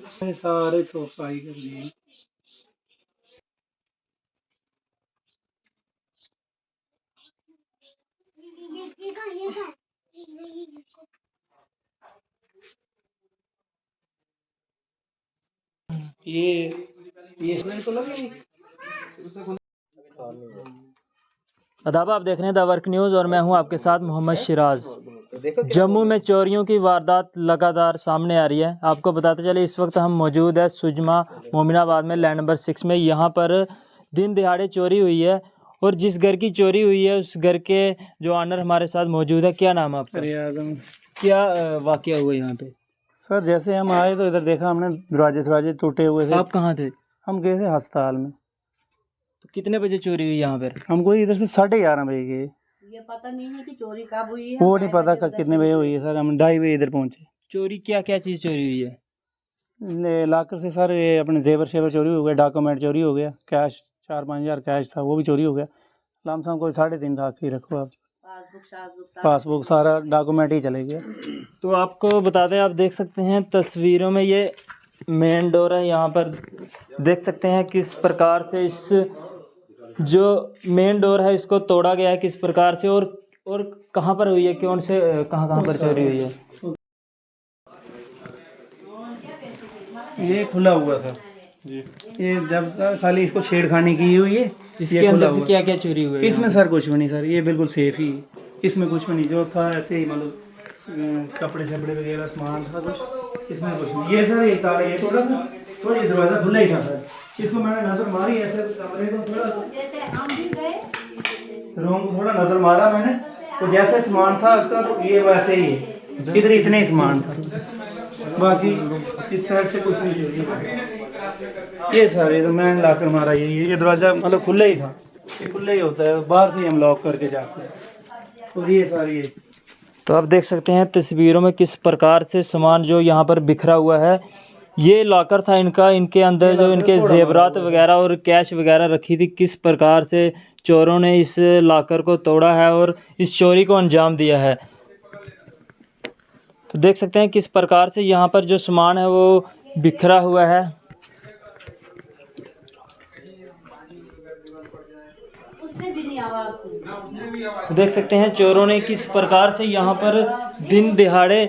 सारे सफाई कर दी। ये इसमें तो लगे। अदाब, आप देख रहे हैं द वर्क न्यूज़ और मैं हूं आपके साथ मोहम्मद सिराज। जम्मू में चोरियों की वारदात लगातार सामने आ रही है। आपको बताते चले इस वक्त हम मौजूद है सुजमा मोमिनाबाद में, लैंड नंबर 6 में। यहाँ पर दिन दिहाड़े चोरी हुई है और जिस घर की चोरी हुई है उस घर के जो ऑनर हमारे साथ मौजूद है। क्या नाम है आपका? रियाज़। क्या वाकया हुआ यहाँ पे? सर जैसे हम आए तो इधर देखा हमने दरवाजे टूटे हुए थे। आप कहाँ थे? हम गए थे अस्पताल में। तो कितने बजे चोरी हुई यहाँ पर? हमको इधर से 11:30 बजे गए। ये पता नहीं है कि चोरी कब हुई है, वो नहीं पता कितने बजे हुई है सर। हम 2:30 बजे इधर पहुंचे। चोरी क्या क्या चीज़ चोरी हुई है? लाकर से सर ये अपने जेवर चोरी हो गया, डॉक्यूमेंट चोरी हो गया, कैश 4-5 हज़ार कैश था वो भी चोरी हो गया। लमसम कोई 3.5 लाख ही रखो आप। पासबुक सारा डॉक्यूमेंट ही चले गया। तो आपको बता दें, आप देख सकते हैं तस्वीरों में ये मेन डोर है। यहाँ पर देख सकते हैं किस प्रकार से इस जो मेन डोर है इसको तोड़ा गया है, किस प्रकार से और कहाँ पर हुई है, कौन से कहाँ पर चोरी हुई है। ये खुला हुआ था जी। ये जब तक खाली इसको छेड़खानी की हुई है। इसके अंदर से क्या क्या चोरी हुआ है? इसमें सर कुछ भी नहीं सर, ये बिल्कुल सेफ ही। इसमें कुछ भी नहीं, जो था ऐसे ही मतलब कपड़े शपड़े वगैरह सामान था कुछ, इसमें कुछ नहीं। ये सर ये ताला ये तोड़ा था तो ये दरवाज़ा खुला ही था सर। इसको मैंने नज़र मारी ऐसे कमरे को थोड़ा, रूम को थोड़ा नज़र मारा मैंने, तो जैसे सामान था उसका तो ये वैसे ही है। इधर इतने ही सामान था, बाकी इस साइड से कुछ नहीं चोरी। ये सर ये तो मैंने लाकर मारा। ये दरवाज़ा मतलब खुला ही था, ये खुला ही होता है, बाहर से ही हम लॉक करके जाते हैं। और ये सारी ये तो आप देख सकते हैं तस्वीरों में किस प्रकार से सामान जो यहाँ पर बिखरा हुआ है। ये लॉकर था इनका, इनके अंदर जो इनके जेवरात वगैरह और कैश वगैरह रखी थी। किस प्रकार से चोरों ने इस लॉकर को तोड़ा है और इस चोरी को अंजाम दिया है। तो देख सकते हैं किस प्रकार से यहाँ पर जो सामान है वो बिखरा हुआ है। तो देख सकते हैं चोरों ने किस प्रकार से यहाँ पर दिन दिहाड़े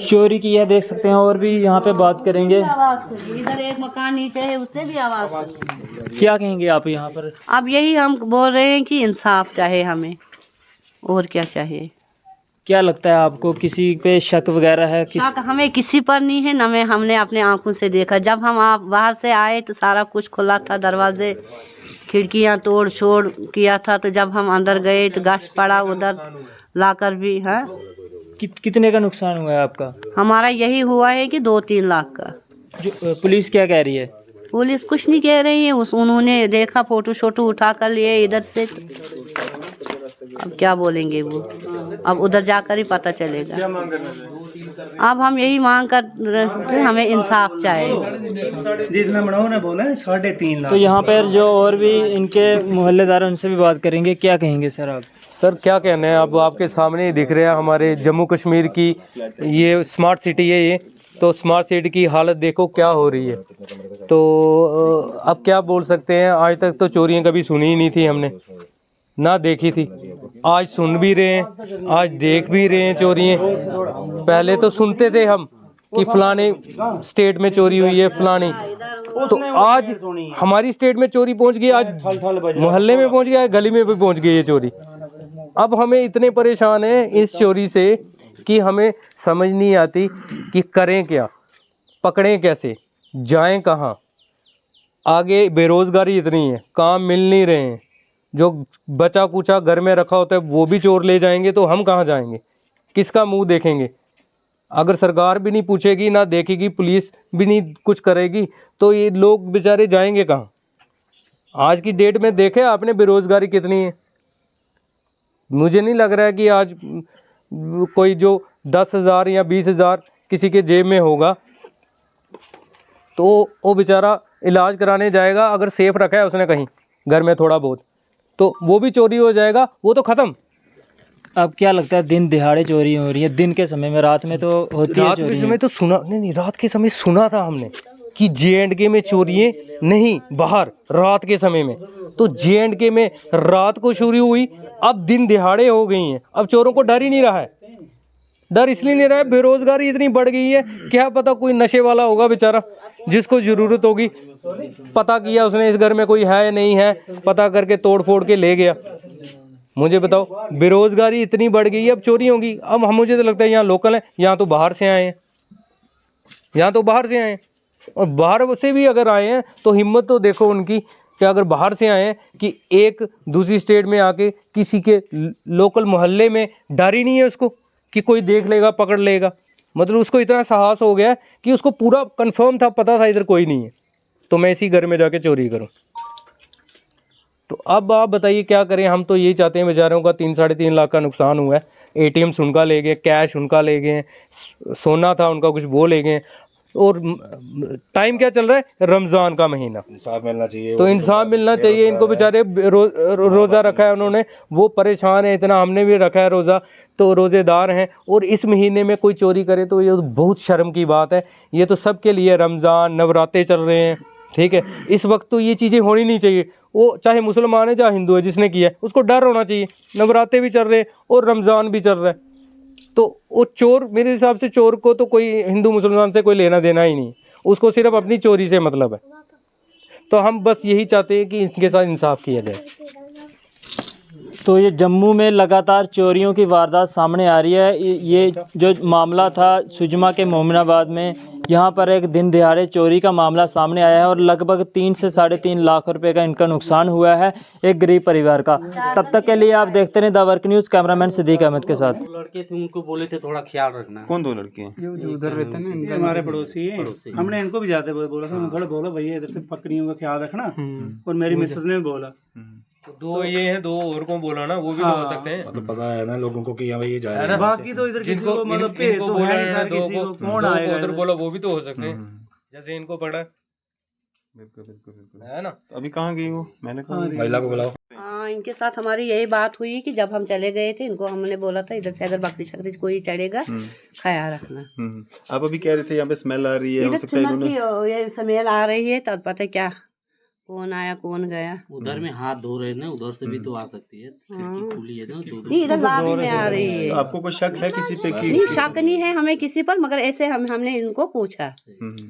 चोरी की है। देख सकते हैं और भी यहाँ पे बात करेंगे। इधर एक मकान नीचे है, उससे भी आवाज। क्या कहेंगे आप यहाँ पर? अब यही हम बोल रहे हैं कि इंसाफ चाहे हमें, और क्या चाहिए। क्या लगता है आपको, किसी पे शक वगैरह है? शक हमें किसी पर नहीं है, न में हमने अपने आंखों से देखा। जब हम आप बाहर से आए तो सारा कुछ खुला था, दरवाजे खिड़कियां तोड़ छोड़ किया था। तो जब हम अंदर गए तो गश्त पड़ा, उधर लाकर भी है। कितने का नुकसान हुआ है आपका? हमारा यही हुआ है कि 2-3 लाख का। जो पुलिस क्या कह रही है? पुलिस कुछ नहीं कह रही है। उन्होंने देखा, फोटो शोटो उठा कर लिए इधर से। अब क्या बोलेंगे वो, अब उधर जाकर ही पता चलेगा। अब हम यही मांग कर रहे थे, हमें इंसाफ चाहिए। जितना बनाओ ना बोला 3.5 लाख। तो यहाँ पर जो और भी इनके मोहल्लेदार हैं उनसे भी बात करेंगे। क्या कहेंगे सर आप? सर क्या कहना है, अब आपके सामने ही दिख रहा है हमारे जम्मू कश्मीर की ये स्मार्ट सिटी है। ये तो स्मार्ट सिटी की हालत देखो क्या हो रही है। तो अब क्या बोल सकते हैं, आज तक तो चोरियां कभी सुनी ही नहीं थी हमने, ना देखी थी। आज सुन भी रहे हैं, आज देख भी रहे हैं चोरियां। पहले तो सुनते थे हम कि फलाने स्टेट में चोरी हुई है फलानी, तो आज हमारी स्टेट में चोरी पहुंच गई, आज मोहल्ले में पहुंच गया, गली में भी पहुंच गई ये चोरी। अब हमें इतने परेशान हैं इस चोरी से कि हमें समझ नहीं आती कि करें क्या, पकड़ें कैसे, जाएं कहाँ। आगे बेरोजगारी इतनी है, काम मिल नहीं रहे हैं, जो बचा कुचा घर में रखा होता है वो भी चोर ले जाएंगे, तो हम कहाँ जाएंगे, किसका मुंह देखेंगे। अगर सरकार भी नहीं पूछेगी, ना देखेगी, पुलिस भी नहीं कुछ करेगी, तो ये लोग बेचारे जाएंगे कहाँ। आज की डेट में देखे आपने बेरोजगारी कितनी है। मुझे नहीं लग रहा है कि आज कोई जो 10,000 या 20,000 किसी के जेब में होगा तो वो बेचारा इलाज कराने जाएगा, अगर सेफ रखा है उसने कहीं घर में थोड़ा बहुत, तो वो भी चोरी हो जाएगा, वो तो ख़त्म। अब क्या लगता है दिन दिहाड़े चोरी हो रही है दिन के समय में, रात में तो होती है रात के चोरी? समय तो सुना नहीं, रात के समय सुना था हमने कि J&K में चोरियां नहीं, बाहर रात के समय में। तो J&K में रात को चोरी हुई, अब दिन दिहाड़े हो गई हैं। अब चोरों को डर ही नहीं रहा है। डर इसलिए नहीं रहा है, बेरोजगारी इतनी बढ़ गई है। क्या पता कोई नशे वाला होगा बेचारा, जिसको जरूरत होगी, पता किया उसने इस घर में कोई है या नहीं है, पता करके तोड़ फोड़ के ले गया। मुझे बताओ, बेरोजगारी इतनी बढ़ गई है, अब चोरी होगी। अब हम, मुझे तो लगता है यहाँ लोकल है, यहाँ तो बाहर से आए हैं, यहाँ तो बाहर से आए हैं। और बाहर से भी अगर आए हैं तो हिम्मत तो देखो उनकी, कि अगर बाहर से आए हैं कि एक दूसरी स्टेट में आके किसी के लोकल मोहल्ले में डर ही नहीं है उसको कि कोई देख लेगा, पकड़ लेगा। मतलब उसको इतना साहस हो गया कि उसको पूरा कंफर्म था, पता था इधर कोई नहीं है, तो मैं इसी घर में जाके चोरी करूं। तो अब आप बताइए क्या करें। हम तो यही चाहते हैं, बेचारों का 3-3.5 लाख का नुकसान हुआ है। ATMs उनका ले गए, कैश उनका ले गए, सोना था उनका कुछ वो ले गए। और टाइम क्या चल रहा है, रमज़ान का महीना, इंसाफ मिलना चाहिए। तो इंसाफ मिलना चाहिए इनको। बेचारे रोज़ा रखा है उन्होंने, वो परेशान है इतना, हमने भी रखा है रोज़ा, तो रोज़ेदार हैं। और इस महीने में कोई चोरी करे तो ये बहुत शर्म की बात है। ये तो सबके लिए, रमज़ान, नवरात्रे चल रहे हैं, ठीक है, इस वक्त तो ये चीज़ें होनी नहीं चाहिए। वो चाहे मुसलमान है चाहे हिंदू है, जिसने किया है उसको डर होना चाहिए। नवरात्रे भी चल रहे हैं और रमज़ान भी चल रहा है, तो वो चोर, मेरे हिसाब से चोर को तो कोई हिंदू मुसलमान से कोई लेना देना ही नहीं, उसको सिर्फ अपनी चोरी से मतलब है। तो हम बस यही चाहते हैं कि इनके साथ इंसाफ किया जाए। तो ये जम्मू में लगातार चोरियों की वारदात सामने आ रही है। ये जो मामला था सुजमा के मोमिनाबाद में, यहाँ पर एक दिन दिहाड़े चोरी का मामला सामने आया है और लगभग 3 से 3.5 लाख रुपए का इनका नुकसान हुआ है एक गरीब परिवार का। तब तक के लिए आप देखते रहे the work news, cameraman Siddique Ahmed के साथ। लड़के थे, उनको बोले थे थोड़ा ख्याल रखना। कौन 2 लड़के हैं? जो उधर रहते हैं ना, हमारे पड़ोसी हैं। हमने इनको भी जाते बोला था, थोड़ा बोला भैया इधर से बकरियों का ख्याल रखना। और मेरी मिसेस ने भी बोला। दो ये हैं, 2 और को बोला ना, वो भी तो हो सकते हैं। मतलब पता है ना लोगों को कि हाँ भाई ये जा रहा है। बाकी तो इधर किसी को मतलब पे तो बोला है नहीं, है सर, दो किसी को, को कौन दो को आएगा उधर इधर? बोला, वो भी तो हो सकते हैं, जैसे इनको पड़ा बिल्कुल बिल्कुल बिल्कुल है ना। तो अभी कहाँ गई वो? मैंने कहा महिला को बुलाओ। हाँ, इनके साथ हमारी यही बात हुई कि जब हम चले गए थे, इनको हमने बोला था इधर से अगर बकरी शकरी कोई चढ़ेगा ख्याल रखना। आप अभी कह रहे थे यहाँ पे स्मेल आ रही है, हो इधर सकता है स्मेल इन्होंने। की ये स्मेल आ रही है, तब पता है क्या कौन आया कौन गया। उधर में हाथ धो रहे ना, उधर से भी तो आ सकती है, खिड़की खुली है ना, नहीं, इधर लॉबी में आ रही है। आपको कोई शक है किसी पे कि? नहीं, शक नहीं है हमें किसी पर, मगर ऐसे हमने इनको पूछा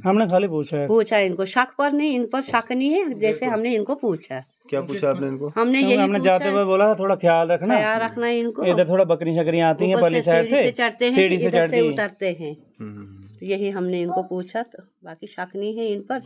हमने खाली पूछा है। इनको, शक पर नहीं, इन पर शक नहीं है, जैसे हमने इनको पूछा। क्या पूछा आपने इनको? हमने क्योंकि यही हमने जाते हुए बोला था थोड़ा ख्याल रखना इनको। इधर थोड़ा बकरी शकरी आती हैं ऊपर पल्ली से साइड सीढ़ी से चढ़ते हैं, सीढ़ी से इधर से चढ़ती हैं। उतरते हैं। तो यही हमने इनको पूछा, तो बाकी शक नहीं है इन पर।